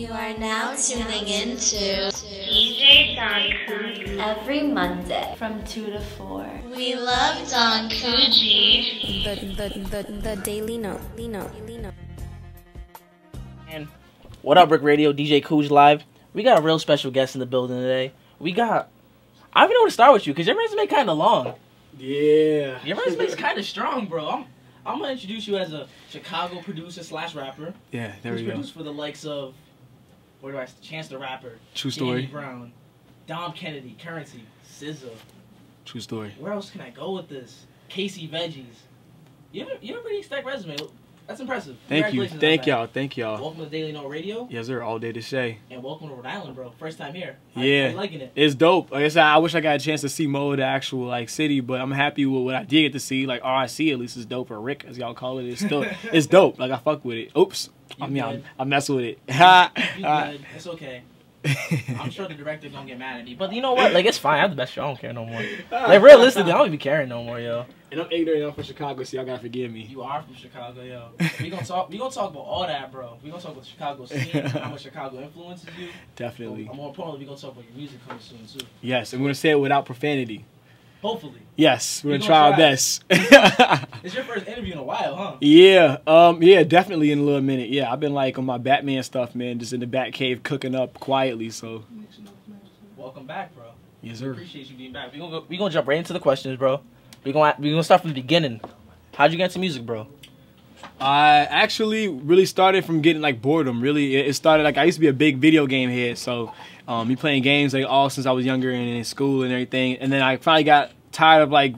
You are now tuning in to DJ Cøøg every Monday from 2 to 4. We love Don Cøøg. The Daily Note. And what up, Brick Radio? DJ Cøøg live. We got a real special guest in the building today. I don't even know where to start with you because your resume kind of long. Yeah. Your resume is kind of strong, bro. I'm gonna introduce you as a Chicago producer / rapper. Yeah, there we who's go. produced for the likes of Chance the Rapper, True story. Danny Brown, Dom Kennedy, Currency, SZA. True story. Where else can I go with this? Casey Veggies. You have a pretty stacked resume. That's impressive. Thank you. Thank y'all. Welcome to Daily Note Radio. Yes, sir. All day to Shay. And welcome to Rhode Island, bro. First time here. Yeah. How you liking it? It's dope. Like I said, I wish I got a chance to see more of the actual city, but I'm happy with what I did get to see. Like RIC at least is dope, or Rick as y'all call it. It's still it's dope. Like I fuck with it. Oops. I'm messing with it. You good. It's okay. I'm sure the director gonna get mad at me, but you know what? Like it's fine. I have the best show. I don't care no more. Like realistically, I don't even be caring no more, yo. And I'm ignorant. I'm from Chicago, so y'all gotta forgive me. You are from Chicago, yo. We gonna talk about all that, bro. We gonna talk about the Chicago scene, how much Chicago influences you. Definitely. But more importantly, we gonna talk about your music coming soon too. Yes, and we're gonna say it without profanity. Hopefully. Yes, we're gonna try our best. It's your first interview in a while, huh? Yeah, yeah, definitely in a little minute. Yeah, I've been like on my Batman stuff, man, just in the Bat Cave cooking up quietly. So. Welcome back, bro. Yes, sir. Appreciate you being back. We gonna jump right into the questions, bro. We gonna start from the beginning. How'd you get into music, bro? I actually really started from getting like boredom. Really, it started like I used to be a big video game head, so me playing games like all since I was younger and in school and everything. And then I finally got tired of like,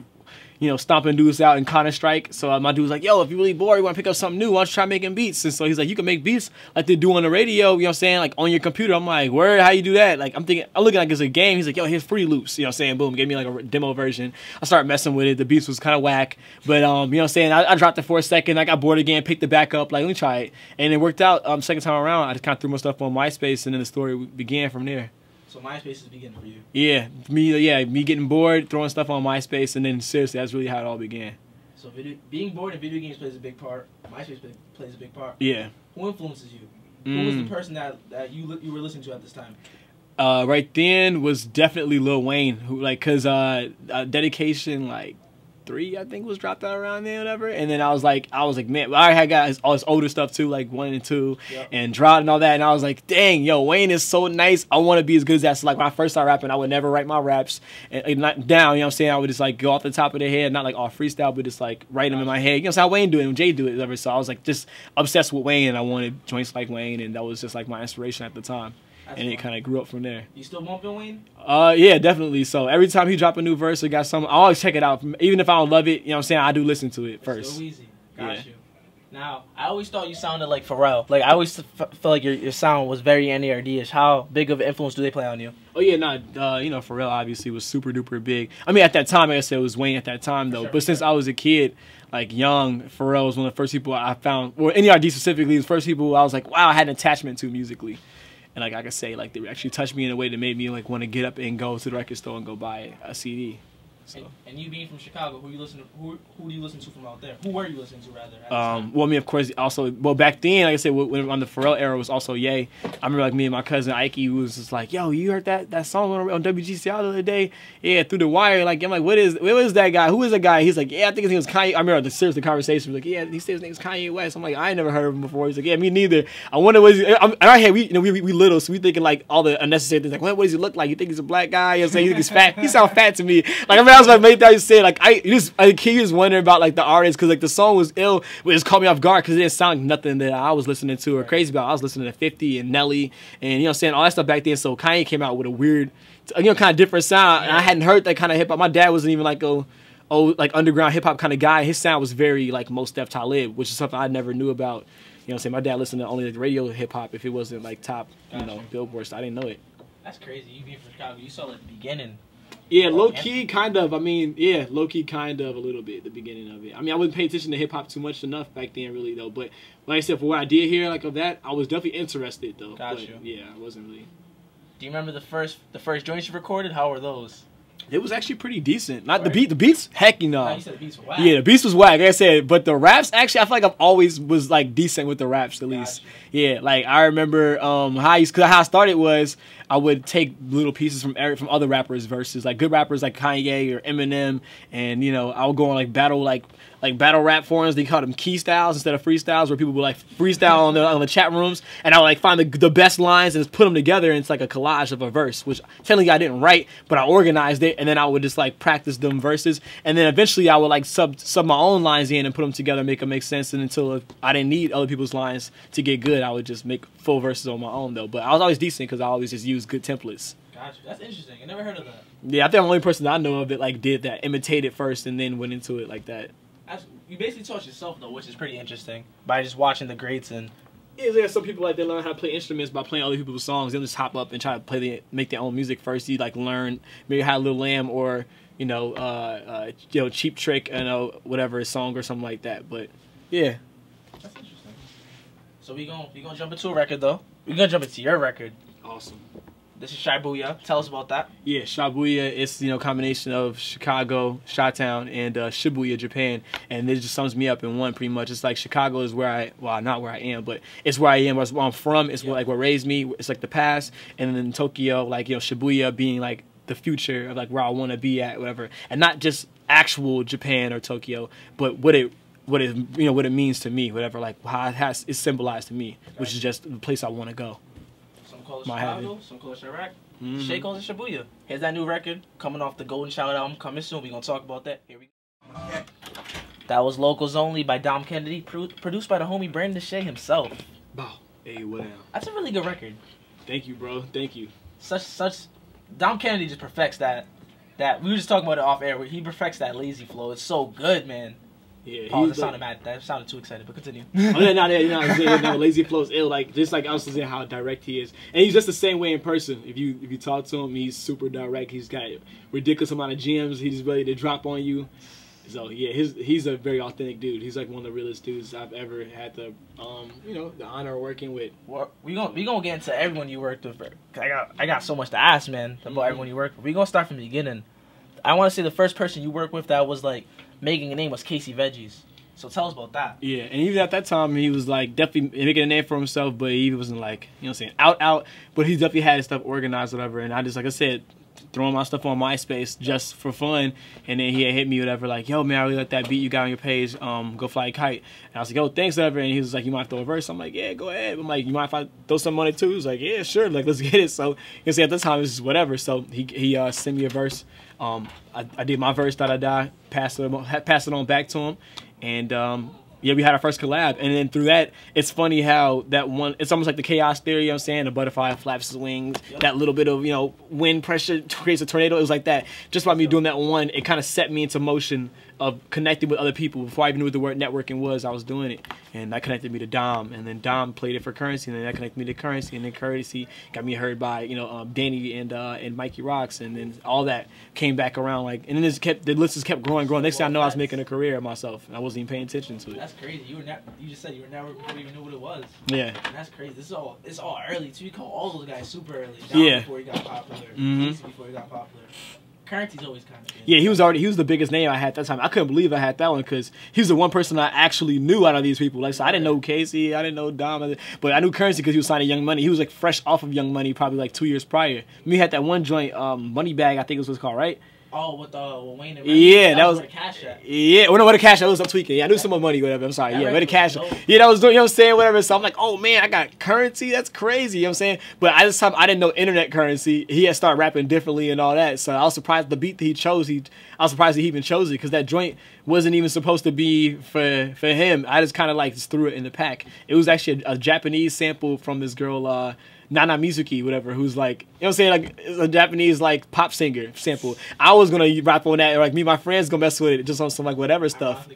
stomping dudes out in Counter-Strike. So my dude was like, yo, if you're really bored, you want to pick up something new, why don't you try making beats? And so he's like, you can make beats like they do on the radio, you know what I'm saying, like on your computer. I'm like, word, how you do that? Like I'm looking like it's a game. He's like, yo, here's free loops, you know what I'm saying? Boom, gave me like a demo version. I started messing with it. The beats was kind of whack, but you know what I'm saying, I dropped it for a second. I got bored again, picked it back up, like let me try it. And it worked out. Second time around, I just kind of threw my stuff on MySpace, and then the story began from there. So MySpace is beginning for you. Yeah, me getting bored, throwing stuff on MySpace, and then seriously, that's really how it all began. So being bored in video games plays a big part. MySpace plays a big part. Yeah. Who influences you? Who was the person that you were listening to at this time? Right then was definitely Lil Wayne, who cause Dedication 3 I think was dropped out around there, whatever. And then I was like, man, I had got all his older stuff too, like 1 and 2, yep, and Drought and all that. And I was like, dang, yo, Wayne is so nice. I want to be as good as that. So like when I first started rapping, I would never write my raps and not down. You know what I'm saying? I would just like go off the top of the head, not like all freestyle, but just like write them in my head. You know, that's how Wayne do it, and Jay do it, whatever. So I was like just obsessed with Wayne, and I wanted joints like Wayne, and that was just like my inspiration at the time. That's and fun. It kind of grew up from there. You still bumping Wayne? Yeah, definitely. So every time he drop a new verse or got something, I always check it out. Even if I don't love it, you know what I'm saying, I do listen to it first. It's so easy. Got you. Now, I always thought you sounded like Pharrell. Like, I always felt like your sound was very NERD-ish. How big of an influence do they play on you? Oh, yeah, Pharrell obviously was super duper big. I mean, at that time, like I said, it was Wayne at that time, though. Sure, but since I was a kid, like young, Pharrell was one of the first people I found, or NERD specifically, the first people I was like, wow, I had an attachment to musically. And like I could say, like they actually touched me in a way that made me like want to get up and go to the record store and go buy a CD. So. And you being from Chicago, who do you listen to from out there? Who were you listening to rather? Well, I mean, of course, also, back then, like I said, when on the Pharrell era was also Ye. I remember like me and my cousin Ike was just like, yo, you heard that song on WGCI the other day? Yeah, Through the Wire. Like I'm like, what is that guy? Who is that guy? He's like, yeah, I think his name was Kanye. I remember the conversation was like, yeah, he said his name was Kanye West. I'm like, I ain't never heard of him before. He's like, yeah, me neither. I wonder what he's. In our head, we little, so we thinking like all the unnecessary things. Like, what does he look like? You think he's a black guy? You know what I'm saying? You think he's fat? He sound fat to me. Like I mean, I was like, made that you said. Like he was wondering about like the artist because like the song was ill, but it just caught me off guard because it didn't sound like nothing that I was listening to or crazy about. I was listening to 50 and Nelly and you know what I'm saying, all that stuff back then. So Kanye came out with a weird, kind of different sound, and I hadn't heard that kind of hip hop. My dad wasn't even like like underground hip hop kind of guy. His sound was very like Mos Def Talib, which is something I never knew about. You know what I'm saying? My dad listened to only like radio hip hop if it wasn't like top, Billboard. So I didn't know it. That's crazy. You being from Chicago, you saw like the beginning. Yeah, low-key, kind of. I mean, yeah, low-key, kind of, a little bit, the beginning of it. I mean, I wouldn't pay attention to hip-hop too much enough back then, really, though. But like I said, for what I did hear, like, of that, I was definitely interested, though. Got you. Yeah, I wasn't really. Do you remember the first joints you recorded? How were those? It was actually pretty decent. Not the beat. The beats, heck, you know. No, you said the beats were whack. Yeah, the beats was whack. Like I said, but the raps actually, I feel like I've always was like decent with the raps at least. Gotcha. Yeah, like I remember how I started was I would take little pieces from other rappers' verses, like good rappers like Kanye or Eminem, and you know I would go on like battle rap forums. They call them key styles instead of freestyles, where people would like freestyle on the chat rooms, and I would like find the best lines and just put them together, and it's like a collage of a verse, which technically I didn't write, but I organized it, and then I would just like practice them verses, and then eventually I would like sub my own lines in and put them together, make them make sense, and until I didn't need other people's lines to get good, I would just make full verses on my own though. But I was always decent because I always just used good templates. Gotcha. That's interesting. I never heard of that. Yeah, I think I'm the only person I know of that like did that, imitated first and then went into it like that. You basically taught yourself though, which is pretty interesting, by just watching the greats and. Yeah, like some people like they learn how to play instruments by playing other people's songs. They'll just hop up and try to make their own music first. You like learn maybe how Lil Lamb or Cheap Trick, whatever a song or something like that. But yeah, that's interesting. So we gonna jump into a record though. We're gonna jump into your record. Awesome. This is Shabuya. Tell us about that. Yeah, Shabuya. It's combination of Chicago, Chi-Town, and Shibuya, Japan, and it just sums me up in one pretty much. It's like Chicago is where not where I am, but it's where I am. Where I'm from. It's what raised me. It's like the past, and then Tokyo, Shibuya being like the future of like where I want to be at, whatever, and not just actual Japan or Tokyo, but what it means to me, whatever, like how it's symbolized to me, which is just the place I want to go. Some call it Chicago, some call it Chirac. Shay calls it Shabuya. Here's that new record coming off the GoldUn Shout album coming soon. We're gonna talk about that. Here we go. That was Locals Only by Dom Kennedy, produced by the homie BrandUn DeShay himself. Wow. Hey, what now? That's a really good record. Thank you, bro. Thank you. Such Dom Kennedy just perfects that we were just talking about it off air, where he perfects that lazy flow. It's so good, man. Yeah, that sounded too excited, but continue. Lazy Flow's ill. Like just like I was saying, how direct he is, and he's just the same way in person. If you talk to him, he's super direct. He's got a ridiculous amount of gems. He's ready to drop on you. So yeah, he's a very authentic dude. He's like one of the realest dudes I've ever had the the honor of working with. Well, we gonna get into everyone you worked with. I got so much to ask, man, about everyone you worked with. We gonna start from the beginning. I want to say the first person you worked with that was like making a name was Casey Veggies. So tell us about that. Yeah, and even at that time, he was like definitely making a name for himself, but he wasn't like, out, but he definitely had his stuff organized, whatever. And I just, like I said, throwing my stuff on MySpace just for fun. And then he had hit me, whatever, like, yo, man, I really like that beat you got on your page, Go Fly a Kite. And I was like, yo, thanks, whatever. And he was like, you might throw a verse? I'm like, yeah, go ahead. I'm like, you mind if I throw some on it too? He was like, yeah, sure, like, let's get it. So, at the time, it was just whatever. So he sent me a verse. I did my verse, passed it on back to him, and yeah, we had our first collab, and then through that, it's funny how that one, it's almost like the chaos theory, you know what I'm saying? The butterfly flaps his wings, that little bit of, wind pressure creates a tornado. It was like that. Just by me doing that one, it kind of set me into motion of connecting with other people. Before I even knew what the word networking was, I was doing it. And that connected me to Dom, and then Dom played it for Currency, and then that connected me to Currency, and then Currency got me heard by, Danny and Mikey Rocks, and then all that came back around, like, and then the list just kept growing. Next thing I know, I was making a career of myself, and I wasn't even paying attention to it. That's crazy. You just said you were networking before you even knew what it was. Yeah. And that's crazy. It's all early too. You call all those guys super early. Dom before he got popular. Casey before he got popular. Currency's always kind of big. Yeah, he was the biggest name I had that time. I couldn't believe I had that one because he was the one person I actually knew out of these people. Like, so I didn't know Casey, I didn't know Dom, but I knew Currency because he was signing Young Money. He was like fresh off of Young Money, probably like 2 years prior. We had that one joint, Money Bag, I think it was what it's called, right? Oh, with Wayne and Randy? Yeah, that was where the cash at. Yeah, well, no, where the cash at. Was I'm tweaking. Yeah, I knew some more money, whatever. I'm sorry. Yeah, where the cash at. Yeah, that was doing, I'm saying, whatever. So I'm like, oh man, I got Currency. That's crazy. You know what I'm saying? But at this time, I didn't know internet Currency. He had started rapping differently and all that. So I was surprised the beat that he chose. I was surprised that he even chose it because that joint wasn't even supposed to be for him. I just kind of like just threw it in the pack. It was actually a Japanese sample from this girl, Nana Mizuki, whatever, who's like, you know what I'm saying, like a Japanese like pop singer sample. I was gonna rap on that, or like me and my friends gonna mess with it just on some like whatever stuff.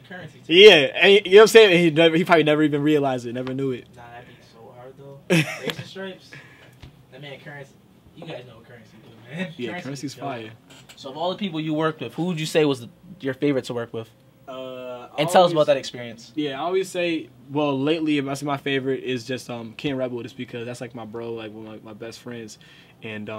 Yeah, and you know what I'm saying? And he probably never even realized it, never knew it. Nah, that beat's so hard though. Racing Stripes, that man Currency. You guys know what Currency do, man. Yeah, Currency's fire. So of all the people you worked with, who would you say was your favorite to work with? And tell us about that experience. Yeah, I always say, well, lately, I say my favorite is just Ken Rebel, just because that's like my bro, like one of my best friends. And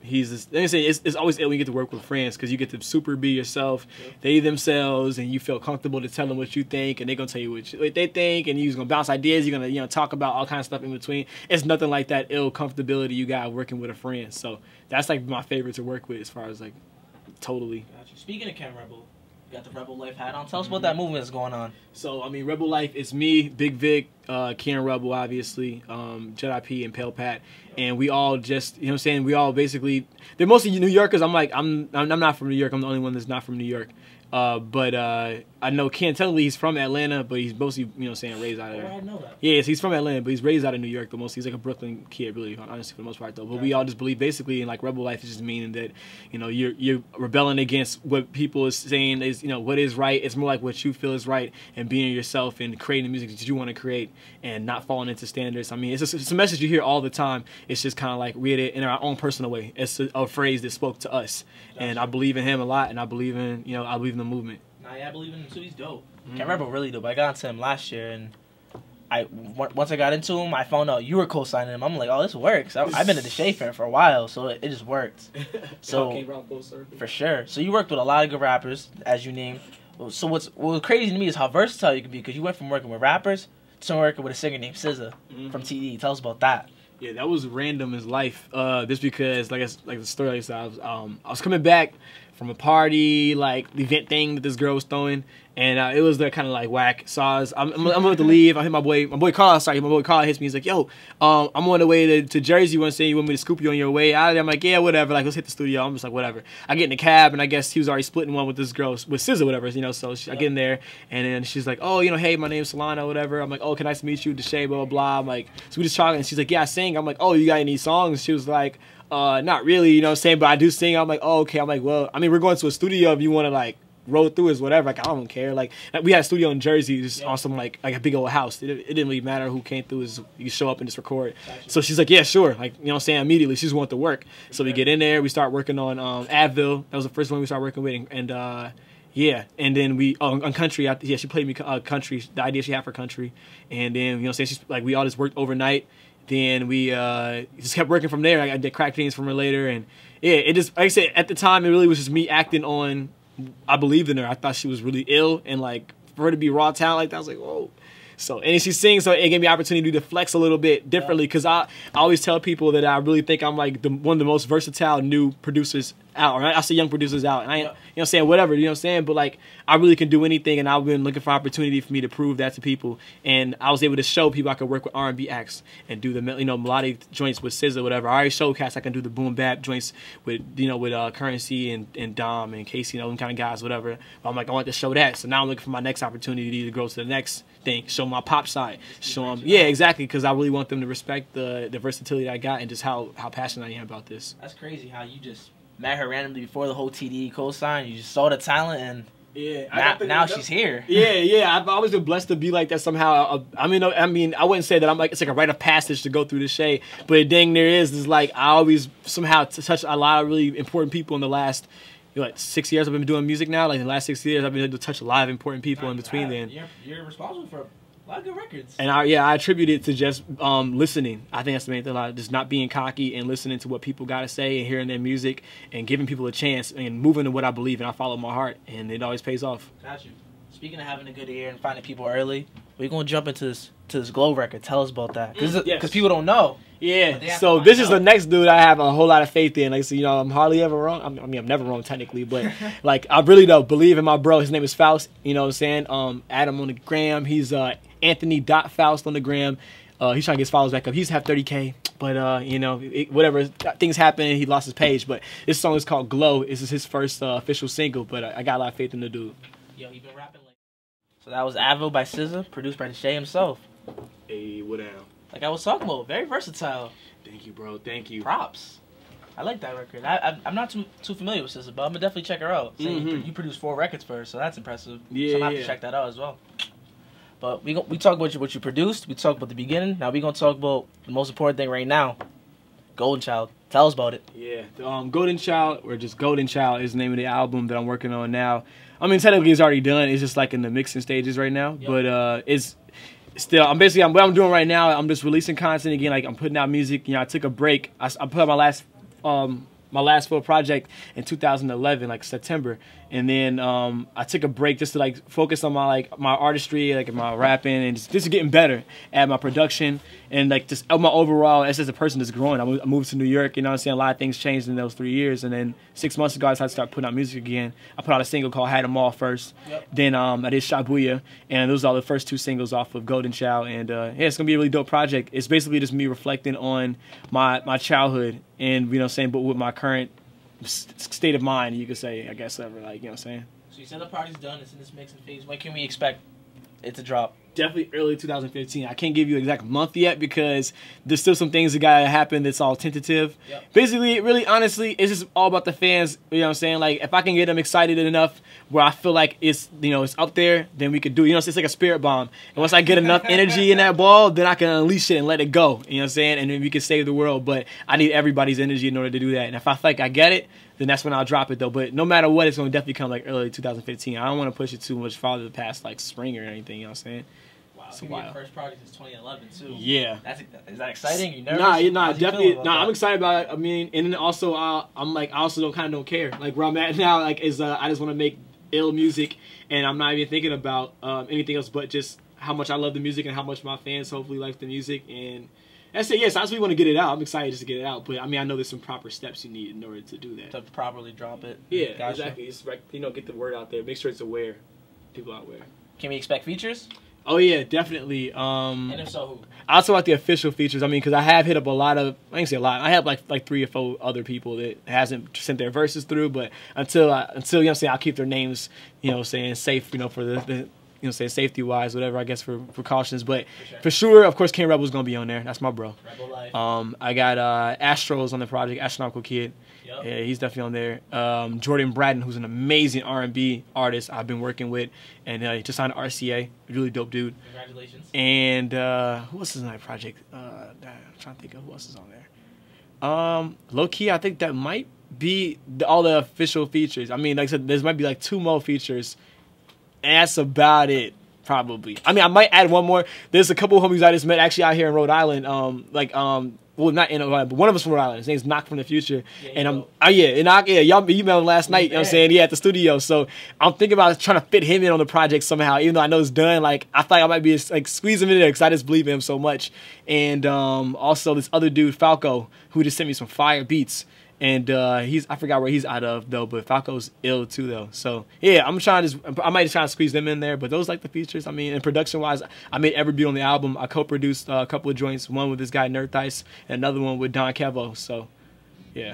he's just, let me say, it's always ill when you get to work with friends, because you get to super be yourself, they themselves, and you feel comfortable to tell them what you think, and they're gonna tell you what they think, and you're gonna bounce ideas, you're gonna talk about all kinds of stuff in between. It's nothing like that ill comfortability you got working with a friend. So that's like my favorite to work with as far as like totally. Gotcha. Speaking of Ken Rebel, you got the Rebel Life hat on. Tell us about that movement that's going on. So, I mean, Rebel Life, it's me, Big Vic, Ken Rebel, obviously, Jedi P, and Pale Pat. And we all just, you know what I'm saying, we all basically, they're mostly New Yorkers. I'm like, I'm not from New York. I'm the only one that's not from New York. But I know Ken, technically he's from Atlanta, but he's mostly, you know what I'm saying, raised out of there. I know that. Yeah, so he's from Atlanta, but he's raised out of New York, but mostly he's like a Brooklyn kid, really, honestly, for the most part, though. But we all just believe, basically, in like Rebel Life is just meaning that, you know, you're rebelling against what people is saying is, you know, what is right. It's more like what you feel is right, and being yourself and creating the music that you want to create and not falling into standards. I mean, it's a message you hear all the time. It's just kind of like read it in our own personal way. It's a phrase that spoke to us, and I believe in him a lot, and I believe in, you know, I believe in the movement. Nah, yeah, I believe in him too. He's dope. Ken Rebel really dope. I got into him last year, and once I got into him, I found out you were co-signing him. I'm like, oh, this works. I've been a DeShay fan for a while, so it just worked. So for sure. So you worked with a lot of good rappers, as you named. So what's crazy to me is how versatile you can be, because you went from working with rappers to working with a singer named SZA from TD. Tell us about that. Yeah, that was random as life. Just because, like the story I said, I was coming back from a party, like the event thing that this girl was throwing, and it was kind of like whack. So I'm about to leave. I hit my boy Carl. Sorry, my boy Carl hits me. He's like, "Yo, I'm on the way to Jersey. You want me to scoop you on your way out of there?" I'm like, "Yeah, whatever. Like, let's hit the studio." I'm just like, "Whatever." I get in the cab, and I guess he was already splitting one with this girl with SZA, whatever. You know, so I get in there, and then she's like, "Oh, you know, hey, my name's Solana, whatever." I'm like, "Oh, can nice to meet you, DeShay, blah blah blah." I'm like, so we just talking, and she's like, "Yeah, I sing." I'm like, "Oh, you got any songs?" She was like, not really, you know what I'm saying, but I do sing. I'm like, oh, okay. I'm like, well, I mean, we're going to a studio if you want to, like, roll through us, whatever. Like, I don't care. Like, we had a studio in Jersey, just on some, like a big old house. It didn't really matter who came through. You show up and just record. Gotcha. So she's like, yeah, sure. Like, you know what I'm saying, immediately. She just wanted to work. So we get in there. We start working on Advil. That was the first one we started working with. And yeah, and then we, on Country, yeah, she played me Country, the idea she had for Country. And then, you know what I'm saying, she's like, we all just worked overnight. Then we just kept working from there. I did crack jeans from her later, and yeah, it just, like I said, at the time, it really was just me acting on, I believed in her. I thought she was really ill, and like, for her to be raw talent like that, I was like, whoa. So, and she sings, so it gave me opportunity to flex a little bit differently, because I always tell people that I really think I'm like one of the most versatile new producers out, or I say young producers out, and I, you know what I'm saying, whatever, you know what I'm saying, but like, I really can do anything, and I've been looking for opportunity for me to prove that to people, and I was able to show people I could work with R&B acts, and do the, you know, melodic joints with SZA, whatever. I already showed cats I can do the boom bap joints with, you know, with Currency and Dom and Casey, you know, them kind of guys, whatever. But I'm like, I want to show that, so now I'm looking for my next opportunity to go to the next thing, show my pop side, show them, yeah, exactly, because I really want them to respect the versatility that I got, and just how passionate I am about this. That's crazy how you just met her randomly before the whole TDE co-sign. You just saw the talent, and yeah, now she's here. Yeah. I've always been blessed to be like that somehow. I mean, I wouldn't say that I'm like, it's like a rite of passage to go through DeShay, but dang, there is like, I always somehow touch a lot of really important people in the last, you know, like 6 years I've been doing music now. Like in the last 6 years, I've been able to touch a lot of important people in between. Then you're responsible for a lot of good records. And I attribute it to just listening. I think that's the main thing. Like, just not being cocky and listening to what people got to say and hearing their music and giving people a chance and moving to what I believe in. I follow my heart, and it always pays off. Got you. Speaking of having a good ear and finding people early, we're going to jump into this Glow record. Tell us about that. Because people don't know. Yeah, so this is the next dude I have a whole lot of faith in. Like, so, you know, I'm hardly ever wrong. I mean, I'm never wrong technically, but like, I really don't believe in my bro. His name is Faust. You know what I'm saying? Adam on the gram. He's Anthony.Faust on the gram. He's trying to get his followers back up. He used to have 30K, but you know, whatever things happen, he lost his page. But this song is called Glow. This is his first official single, but I got a lot of faith in the dude. Yo, he been rapping like. So that was Advil by SZA, produced by DeShay himself. Hey, what down? Like I was talking about, very versatile. Thank you, bro. Thank you. Props. I like that record. I'm not too familiar with SZA, but I'm gonna definitely check her out. So you produced 4 records for her, so that's impressive. Yeah, so I'm gonna have to check that out as well. But we talk about what you produced. We talk about the beginning. Now we're gonna talk about the most important thing right now. Golden Child. Tell us about it. Yeah, Golden Child, or just Golden Child, is the name of the album that I'm working on now. I mean, technically it's already done. It's just like in the mixing stages right now. Yep. But it's still, what I'm doing right now, I'm just releasing content again. Like, I'm putting out music. You know, I took a break. I put out my last full project in 2011, like September, and then I took a break just to like focus on my artistry, like my rapping, and just getting better at my production, and like just my overall as a person that's growing. I moved to New York, you know what I'm saying? A lot of things changed in those 3 years, and then 6 months ago I decided to start putting out music again. I put out a single called Had 'Em All first. Yep. Then I did Shabuya, and those are the first 2 singles off of Golden Child, and yeah, it's gonna be a really dope project. It's basically just me reflecting on my childhood, and you know what I'm saying, but with my current state of mind, you could say, I guess, ever, like, you know what I'm saying? So you said the project's done, it's in this mixing phase. When can we expect it to drop? Definitely early 2015. I can't give you an exact month yet because there's still some things that gotta happen that's all tentative. Yep. Basically, really, honestly, it's just all about the fans, you know what I'm saying? Like, if I can get them excited enough where I feel like it's, you know, it's up there, then we could do, you know, it's like a spirit bomb. And once I get enough energy in that ball, then I can unleash it and let it go, you know what I'm saying? And then we can save the world. But I need everybody's energy in order to do that. And if I feel like I get it, then that's when I'll drop it, though. But no matter what, it's going to definitely come, like, early 2015. I don't want to push it too much farther past, like, spring or anything, you know what I'm saying? Wow, your first project is 2011 too. Yeah. Is that exciting? You nervous? Nah, definitely. Nah, I'm excited about it. I mean, and then also, I'm like, I also don't care. Like, where I'm at now, like, is I just want to make ill music, and I'm not even thinking about anything else but just how much I love the music and how much my fans hopefully like the music. And that's it. Yes, I just really want to get it out. I'm excited just to get it out. But I mean, I know there's some proper steps you need in order to do that. To properly drop it. Yeah, exactly. It's like, you know, get the word out there. Make sure it's aware. People out there. Can we expect features? Oh yeah, definitely. And if so, who? I'll talk about the official features. I mean, because I have hit up a lot of, I ain't say a lot. I have like 3 or 4 other people that hasn't sent their verses through. But until you know what I'm saying, I'll keep their names, you know, saying safe, you know, for the you know, say safety wise, whatever, I guess for precautions. But for sure, of course, King Rebel's gonna be on there. That's my bro. Rebel life. I got Astro's on the project, Astronomical Kid. Yep. Yeah, he's definitely on there. Jordan Bradden, who's an amazing R&B artist I've been working with, and he just signed RCA, really dope dude. Congratulations. And who else is on that project? I'm trying to think of who else is on there. Low key, I think that might be all the official features. I mean, like I said, there might be like 2 more features, and that's about it. Probably. I mean, I might add one more. There's a couple of homies I just met actually out here in Rhode Island. Well, not in Rhode Island, but one of us from Rhode Island. His name's Knock from the Future. Yeah, and y'all emailed him last night, you know what I'm saying? Yeah, at the studio. So I'm thinking about trying to fit him in on the project somehow, even though I know it's done. Like, I feel like I might be like squeeze him in there because I just believe in him so much. And also this other dude, Falco, who just sent me some fire beats. And I forgot where he's out of though, but Falco's ill too though. So yeah, I might just try to squeeze them in there. But those like the features. I mean, and production wise, I made every beat on the album. I co-produced a couple of joints, one with this guy Nerd Dice, and another one with Don Kevo. So yeah.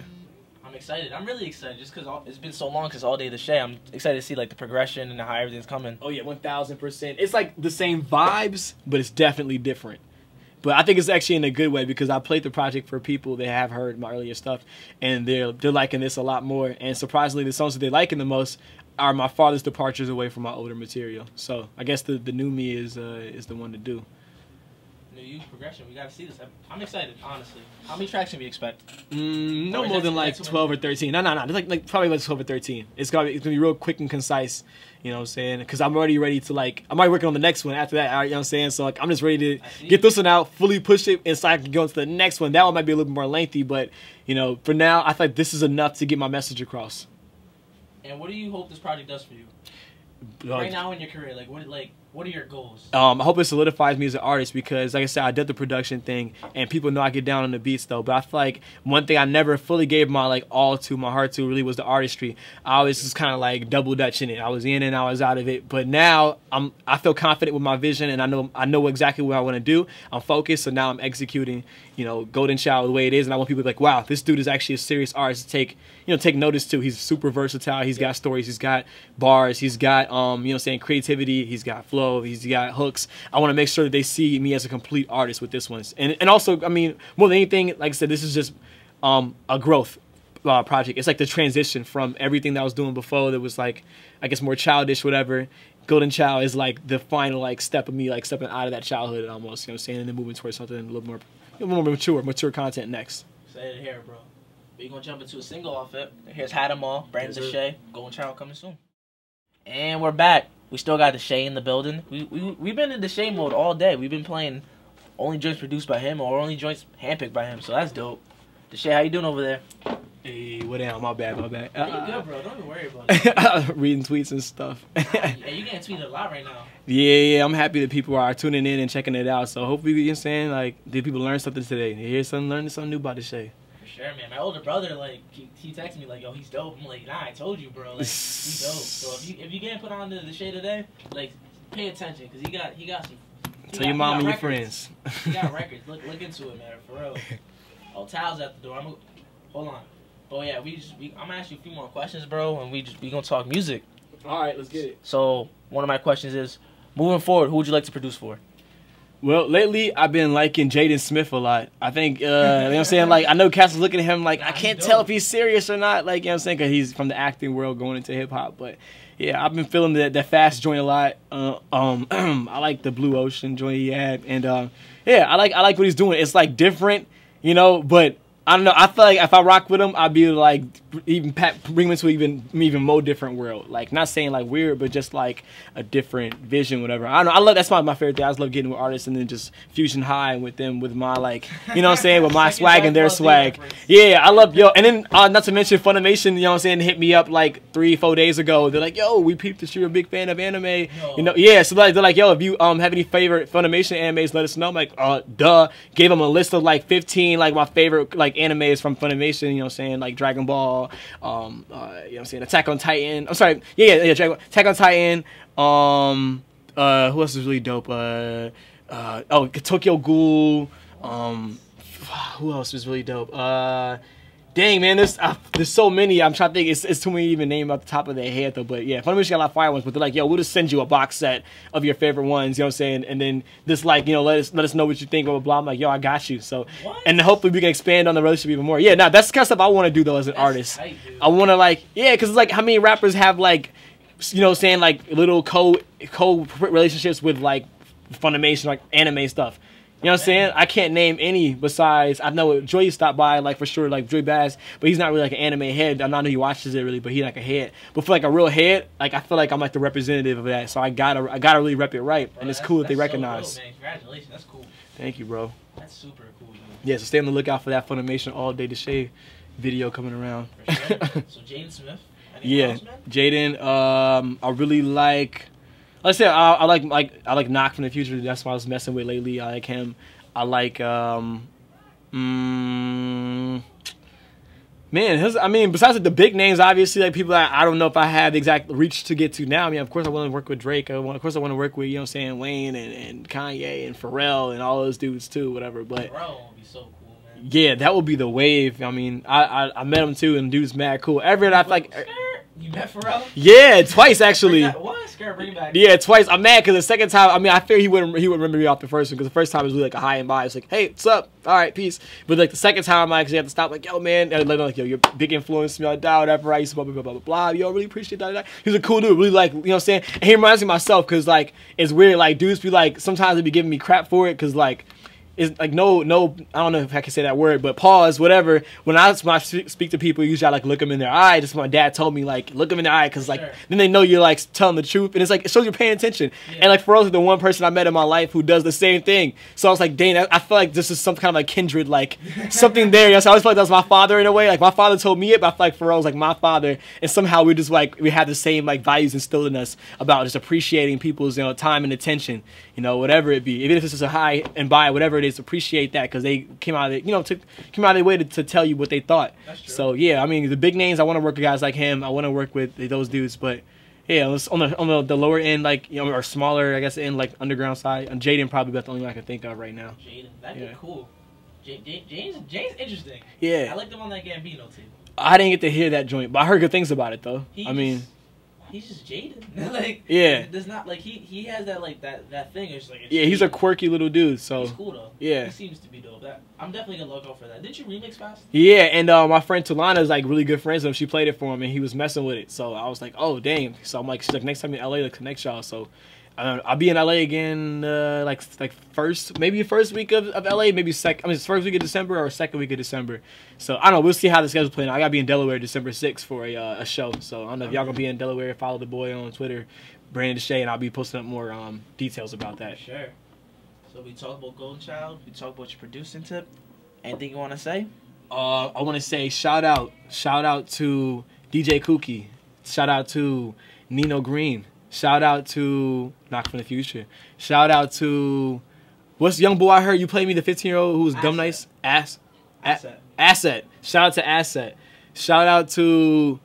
I'm excited. I'm really excited just because it's been so long since All Day DeShay. I'm excited to see like the progression and how everything's coming. Oh yeah, 1000%. It's like the same vibes, but it's definitely different. But I think it's actually in a good way because I played the project for people that have heard my earlier stuff, and they're liking this a lot more. And surprisingly, the songs that they're liking the most are my farthest departures away from my older material. So I guess the new me is the one to do. New you progression. We gotta see this. I'm excited, honestly. How many tracks can we expect? No more than like 12 or 13. No. It's like probably like 12 or 13. It's gonna be real quick and concise. You know what I'm saying? Because I'm already ready to I'm already working on the next one after that. You know what I'm saying? So like I'm just ready to get this one out, fully push it, and so I can go into the next one. That one might be a little bit more lengthy, but you know, for now, I feel like this is enough to get my message across. And what do you hope this project does for you? Right now in your career, what are your goals? I hope it solidifies me as an artist because, like I said, I did the production thing, and people know I get down on the beats though. But I feel like one thing I never fully gave my all to, my heart to, really was the artistry. I always just kind of like double dutching it. I was in and I was out of it. But now I feel confident with my vision, and I know exactly what I want to do. I'm focused, so now I'm executing. You know, Golden Child the way it is, and I want people to be like, wow, this dude is actually a serious artist to take notice to. He's super versatile. He's got stories. He's got bars. He's got creativity. He's got flow. He's got hooks. I want to make sure that they see me as a complete artist with this one. And also, I mean, more than anything, like I said, this is just a growth project. It's like the transition from everything that I was doing before that was like, I guess, more childish, whatever. Golden Child is like the final step of me stepping out of that childhood almost, you know what I'm saying, and then moving towards something a little more mature content next. excited to hear it, bro. We're gonna jump into a single off it. Here's Had 'Em All, BrandUn DeShay, GoldUn Child coming soon. And we're back. We still got DeShay in the building. We've been in DeShay mode all day. We've been playing only joints produced by him or only joints handpicked by him, so that's dope. DeShay, how you doing over there? Hey, what down? My bad. You good, bro. Don't even worry about it. Reading tweets and stuff. Yeah, you getting tweeted a lot right now. Yeah, I'm happy that people are tuning in and checking it out. So hopefully, you know what I'm saying, like, did people learn something today? They hear something, learn something new about DeShay. For sure, man. My older brother, like, he texted me like, "Yo, he's dope." I'm like, "Nah, I told you, bro. Like, he's dope." So if you getting put on the DeShay today, like, pay attention because he got some. Tell your mom and your friends. He got records. Look into it, man. For real. Oh, Tal's at the door. Hold on. Oh yeah, I'm gonna ask you a few more questions, bro, and we gonna talk music. All right, let's get it. So one of my questions is, moving forward, who would you like to produce for? Well, lately I've been liking Jaden Smith a lot. I think, you know what I'm saying, like, I know Cass is looking at him like, I can't tell if he's serious or not, like, you know what I'm saying, because he's from the acting world going into hip-hop, but yeah, I've been feeling that fast joint a lot. I like the Blue Ocean joint he had, and yeah, I like what he's doing. It's like different, you know, but I don't know. I feel like if I rock with him, I'd be like even bring him into even more different world. Like, not saying like weird, but just like a different vision, whatever. I don't know. I love that's my favorite thing. I just love getting with artists and then just fusion high with them with my, like, you know what I'm saying, with my swag and their swag. Yeah, I love and then not to mention Funimation, you know what I'm saying, hit me up like 3-4 days ago. They're like, "Yo, we peeped that you're a big fan of anime." No. You know, yeah. So like they're like, "Yo, if you have any favorite Funimation animes, let us know." I'm like, duh. Gave them a list of like 15 like my favorite like animes from Funimation, you know what I'm saying, like Dragon Ball, you know what I'm saying, Attack on Titan. I'm sorry, yeah, Attack on Titan. Who else is really dope? Tokyo Ghoul. Who else is really dope? Dang, man, there's so many. I'm trying to think. It's too many to even name off the top of their head, though. But yeah, Funimation got a lot of fire ones. But they're like, "Yo, we'll just send you a box set of your favorite ones." You know what I'm saying? And then this, like, you know, let us know what you think. Blah blah blah. I'm like, "Yo, I got you." So, and hopefully we can expand on the relationship even more. Yeah, now that's the kind of stuff I want to do though as an artist. Tight, I want to, like, yeah, because it's like how many rappers have, like, you know what I'm saying, like little co relationships with like Funimation, like anime stuff. You know what I'm saying? I can't name any besides, I know Joy stopped by, like, for sure, like, Joy Bass, but he's not really, like, an anime head. I know he watches it, really, but he's, like, a head. But for, like, a real head, like, I feel like I'm, like, the representative of that, so I gotta really rep it right, bro, and it's cool that they recognize. So dope, man. Congratulations, that's cool. Thank you, bro. That's super cool, man. Yeah, so stay on the lookout for that Funimation All Day DeShay video coming around. For sure. So, Jaden Smith. Yeah, Jaden, I really like... Like I said, I like Knock from the Future. That's what I was messing with lately. I like him. I like man. Besides like, the big names, obviously, like people that I don't know if I have the exact reach to get to now. I mean, of course, I want to work with Drake. Of course, I want to work with, you know what I'm saying, Wayne and Kanye and Pharrell and all those dudes too, whatever. But Pharrell would be so cool, man. Yeah, that would be the wave. I mean, I met him too, and dude's mad cool. Everett, I feel like. You met Pharrell? Yeah, twice actually. What? Bring back. Yeah, twice. I'm mad because the second time, I mean, I fear he wouldn't remember me off the first one because the first time was really like a high and by. It's like, "Hey, what's up? All right, peace." But like the second time, I actually had to stop. Like, "Yo, man," and like, "Yo, you're a big influence, me, whatever." I used to blah blah blah blah blah. Yo, really appreciate that. He's a cool dude. Really like, you know what I'm saying. And he reminds me of myself because like it's weird. Like dudes be like sometimes they be giving me crap for it because like. It's like no, I don't know if I can say that word, but pause, whatever. When I speak to people, usually I like look them in their eye. Just my dad told me, like, look them in their eye, because like then they know you're like telling the truth, and it's like it shows you're paying attention. Yeah. And like Pharrell's like the one person I met in my life who does the same thing. So I was like, dang, I feel like this is some kind of like kindred, like something there. You know? So I always feel like that was my father in a way. Like my father told me it, but I feel like Pharrell's like my father, and somehow we just like we have the same like values instilled in us about just appreciating people's, you know, time and attention, you know, whatever it be, even if it's just a high and by, whatever it is, appreciate that. Because they came out of it, you know, came out of their way to tell you what they thought. That's true. So yeah, I mean the big names, I want to work with guys like him. I want to work with those dudes, but yeah, on the lower end, like, you know, or smaller, I guess, in like underground side. And Jaden probably about the only one I can think of right now. Jaden, that'd be cool. Jaden's interesting. Yeah, I liked him on that Gambino too. I didn't get to hear that joint, but I heard good things about it though. He's just jaded. Like, yeah, there's not like he has that like that thing. It's like he's a quirky little dude. So he's cool though. Yeah, he seems to be dope. I'm definitely gonna look out for that. Didn't you remix Fast? Yeah, and my friend Tulana is like really good friends with him. She played it for him, and he was messing with it. So I was like, oh dang. So I'm like, she's like, next time in LA, let's connect y'all. So I'll be in LA again, like first week of LA, maybe first week of December or second week of December. So I don't know. We'll see how the schedule's playing. I gotta be in Delaware December 6th for a show. So I don't know if y'all gonna be in Delaware. Follow the boy on Twitter, BrandUn DeShay, and I'll be posting up more details about that. Sure. So we talked about Golden Child. We talked about your producing tip. Anything you want to say? I want to say shout out to DJ Kookie. Shout out to Nino Green. Shout out to Knock from the Future. Shout out to what's young boy I heard you played me, the 15-year-old who was dumb nice. Asset. Shout out to Asset. Shout out to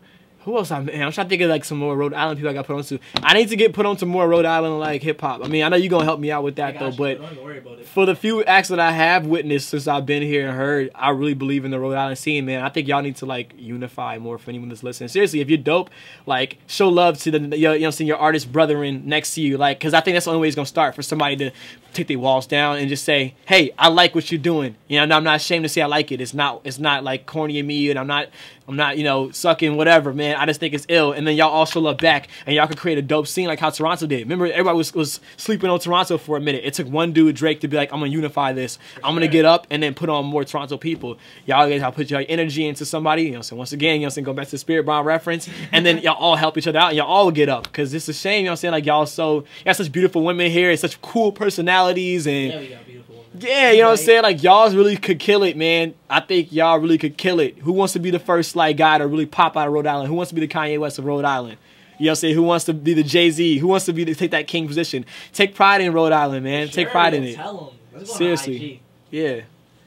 who else? I'm trying to think of like some more Rhode Island people I got put on to. I need to get put on to more Rhode Island like hip hop. I mean, I know you're gonna help me out with that though, but don't even worry about it. For the few acts that I have witnessed since I've been here and heard, I really believe in the Rhode Island scene, man. I think y'all need to like unify more for anyone that's listening. Seriously, if you're dope, like show love to the your artist brethren next to you, like, because I think that's the only way it's gonna start for somebody to take their walls down and just say, hey, I like what you're doing. You know, I'm not ashamed to say I like it. It's not like corny of me, and I'm not, you know, sucking whatever, man. I just think it's ill. And then y'all also love back, and y'all could create a dope scene like how Toronto did. Remember, everybody was sleeping on Toronto for a minute. It took one dude, Drake, to be like, I'm gonna unify this. I'm gonna get up and then put on more Toronto people. Y'all guys, I'll put your energy into somebody. You know, so once again, you know, what I'm saying, go back to the Spirit Bomb reference, and then y'all all help each other out, and y'all all get up. Because it's a shame, you know, what I'm saying, like y'all such beautiful women here, and such cool personalities, and Yeah, we got beautiful women. yeah, you know what I'm saying? Like, y'all really could kill it, man. I think y'all really could kill it. Who wants to be the first, like, guy to really pop out of Rhode Island? Who wants to be the Kanye West of Rhode Island? You know what I'm saying? Who wants to be the Jay-Z? Who wants to take that king position? Take pride in Rhode Island, man. Sure, Take pride in it. Tell them. Let's go Seriously. on IG. Yeah.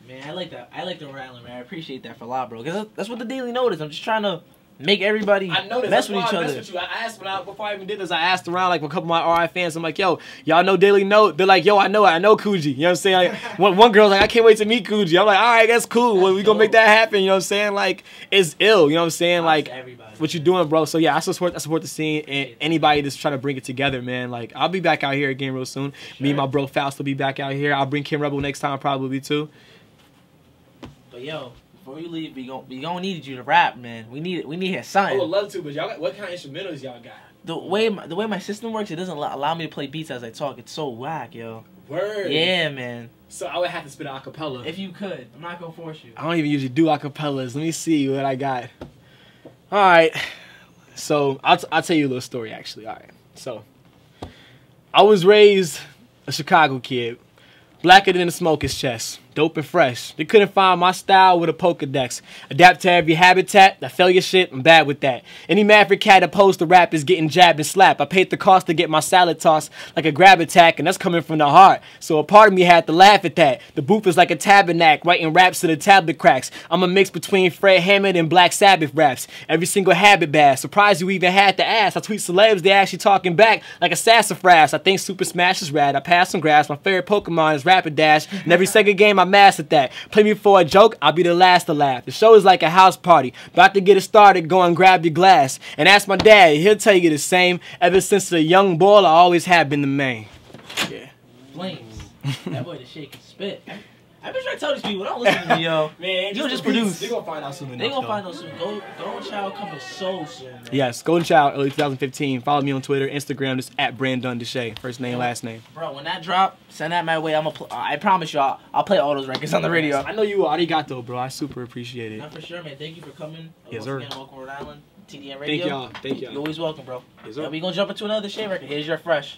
Man, I like that. I like the Rhode Island, man. I appreciate that for a lot, bro. Because that's what the Daily Note is. I'm just trying to make everybody mess with each other. I asked before I even did this. I asked around like a couple of my RI fans. I'm like, yo, y'all know Daily Note? They're like, yo, I know Cøøg. You know what I'm saying? Like, one girl's like, I can't wait to meet Cøøg. I'm like, all right, that's cool. Well, we gonna make that happen. You know what I'm saying? Like, it's ill. You know what I'm saying? Like, what you doing, bro? So yeah, I support the scene and anybody that's trying to bring it together, man. Like, I'll be back out here again real soon. Sure. Me and my bro Faust will be back out here. I'll bring Kim Rebel next time probably too. But yo, before you leave, we gonna need you to rap, man. We need to hear something. I would love to, but y'all got, what kind of instrumentals y'all got? The way my system works, it doesn't allow me to play beats as I talk. It's so whack, yo. Word. Yeah, man. So I would have to spit an acapella. If you could, I'm not gonna force you. I don't even usually do acapellas. Let me see what I got. All right. So I'll tell you a little story actually. All right. So I was raised a Chicago kid, blacker than the smoker's chest. Dope and fresh. They couldn't find my style with a Pokedex. Adapt to every habitat. That failure shit, I'm bad with that. Any maverick cat opposed to rap is getting jabbed and slapped. I paid the cost to get my salad tossed like a grab attack, and that's coming from the heart. So a part of me had to laugh at that. The booth is like a tabernacle, writing raps to the tablet cracks. I'm a mix between Fred Hammond and Black Sabbath raps. Every single habit bad. Surprised you even had to ask. I tweet celebs, they actually talking back like a sassafras. I think Super Smash is rad. I pass some grass. My favorite Pokemon is Rapidash. And every second game I mastered that. Play me for a joke, I'll be the last to laugh. The show is like a house party. About to get it started, go and grab your glass. And ask my dad, he'll tell you the same. Ever since a young boy, I always have been the main. Yeah. Flames. That boy DeShay can spit. I've been trying to tell these people, don't listen to me, yo. Man, you just produce. They're gonna find out soon. They're gonna find out soon. Golden Child coming so soon, man. Yes, Golden Child, early 2015. Follow me on Twitter, Instagram, just at BrandUn DeShay. First name, last name. Bro, when that drop, send that my way. I promise you, I'll play all those records on the radio. I know you already got though, bro. I super appreciate it. Not for sure, man. Thank you for coming. Yes, sir. Again, welcome to Rhode Island, TDN Radio. Thank y'all. You're always welcome, bro. Yes, sir. We gonna jump into another Shay record. Here's your fresh.